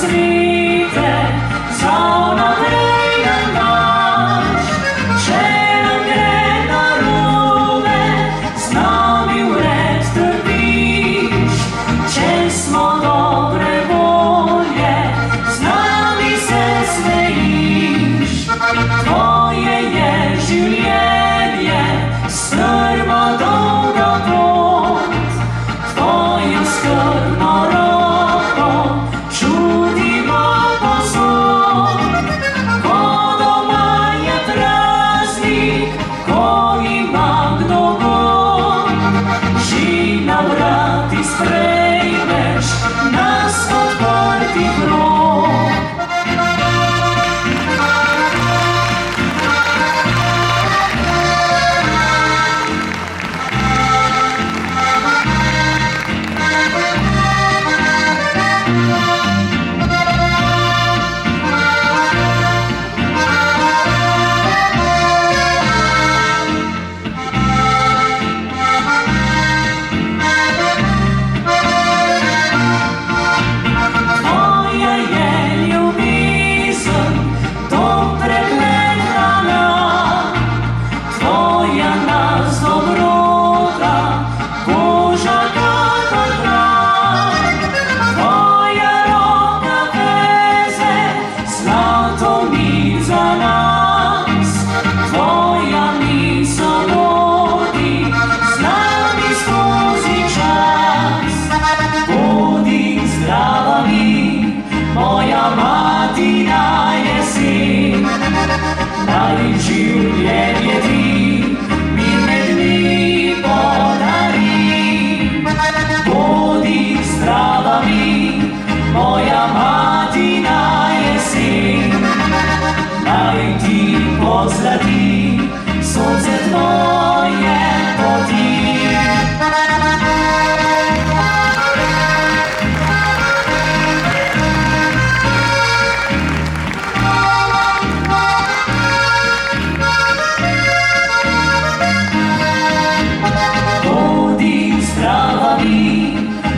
svite, zdrav naprej nam daš. Če nam gre narobe, z nami vred trpiš. Če smo dobre volje, z nami se smejiš. Tvoje je življenje, strma dolga pot, tvojo skrbno roko čutimo povsod. Ko doma je praznik, ko ima kdo god, živ na vrati sprejmeš nas odprtih rok. Moja mati daje sin, naj življenje ti mirne dni podari. Bodi zdrava mi, moja mati daje sin, naj ti pozlati sonce tvoje poti.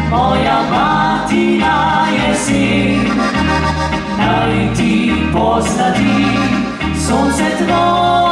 Moja mati daje sin, naj ti pozlati sonce tvoje.